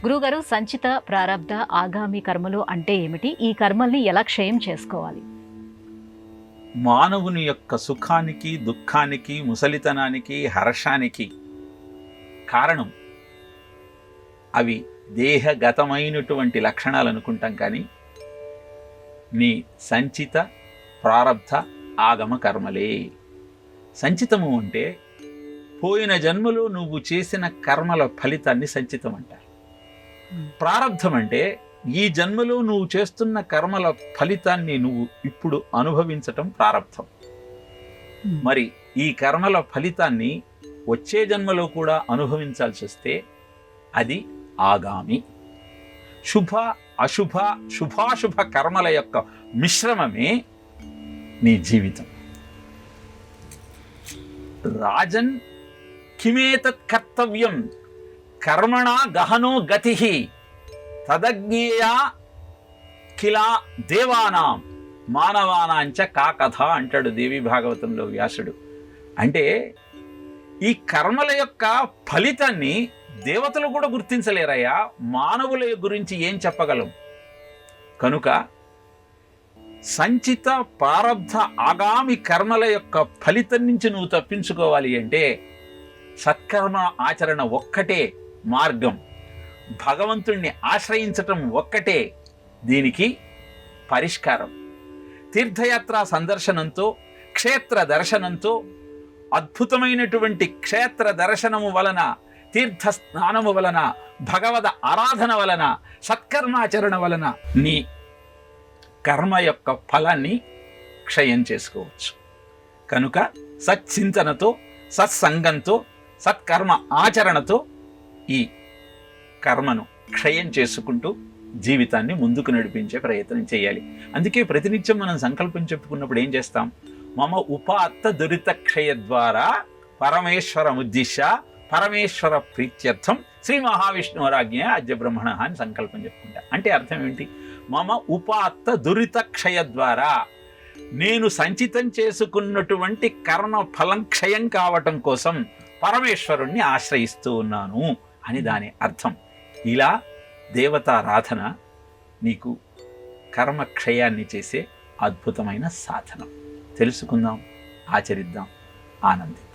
గురుగారు, సంచిత, ప్రారబ్ధ, ఆగామి కర్మలు అంటే ఏమిటి? ఈ కర్మల్ని ఎలా క్షయం చేసుకోవాలి? మానవుని యొక్క సుఖానికి, దుఃఖానికి, ముసలితనానికి, హర్షానికి కారణం అవి దేహగతమైనటువంటి లక్షణాలు అనుకుంటాం. కానీ నీ సంచిత, ప్రారబ్ధ, ఆగమ కర్మలే. సంచితము అంటే పోయిన జన్మలో నువ్వు చేసిన కర్మల ఫలితాన్ని సంచితం అంటారు. ప్రారబ్ధం అంటే ఈ జన్మలో నువ్వు చేస్తున్న కర్మల ఫలితాన్ని నువ్వు ఇప్పుడు అనుభవించటం ప్రారబ్ధం. మరి ఈ కర్మల ఫలితాన్ని వచ్చే జన్మలో కూడా అనుభవించాల్సి వస్తే అది ఆగామి. శుభ అశుభ, శుభాశుభ కర్మల యొక్క మిశ్రమమే నీ జీవితం. రాజన్ కిమేతత్ కర్తవ్యం కర్మణ గహనో గతి తదజ్ఞేయా కిలా దేవానాం మానవానాంచ కా కథ అంటాడు దేవి భాగవతంలో వ్యాసుడు. అంటే ఈ కర్మల యొక్క ఫలితాన్ని దేవతలు కూడా గుర్తించలేరయ్యా, మానవుల గురించి ఏం చెప్పగలం? కనుక సంచిత, ప్రారబ్ధ, ఆగామి కర్మల యొక్క ఫలితం నుంచి నువ్వు తప్పించుకోవాలి అంటే సత్కర్మ ఆచరణ ఒక్కటే మార్గం. భగవంతుణ్ణి ఆశ్రయించటం ఒక్కటే దీనికి పరిష్కారం. తీర్థయాత్ర సందర్శనంతో, క్షేత్ర దర్శనంతో, అద్భుతమైనటువంటి క్షేత్ర దర్శనము వలన, తీర్థ స్నానము వలన, భగవద్ ఆరాధన వలన, సత్కర్మాచరణ వలన నీ కర్మ యొక్క ఫలాన్ని క్షయం చేసుకోవచ్చు. కనుక సచ్చింతనతో, సత్సంగంతో, సత్కర్మ ఆచరణతో ఈ కర్మను క్షయం చేసుకుంటూ జీవితాన్ని ముందుకు నడిపించే ప్రయత్నం చేయాలి. అందుకే ప్రతినిత్యం మనం సంకల్పం చెప్పుకున్నప్పుడు ఏం చేస్తాం? మమ ఉపాత్త దురిత క్షయ ద్వారా పరమేశ్వరముద్దిశ్య పరమేశ్వర ప్రీత్యర్థం శ్రీ మహావిష్ణువరాజ్ఞ అద్య బ్రహ్మణ అని సంకల్పం చెప్పుకుంటా. అంటే అర్థం ఏంటి? మమ ఉపాత్త దురిత క్షయ ద్వారా నేను సంచితం చేసుకున్నటువంటి కర్మ ఫలం క్షయం కావటం కోసం పరమేశ్వరుణ్ణి ఆశ్రయిస్తూ ఉన్నాను అని దాని అర్థం. ఇలా దేవతారాధన నీకు కర్మక్షయాన్ని చేసే అద్భుతమైన సాధనం. తెలుసుకుందాం, ఆచరిద్దాం, ఆనందిద్దాం.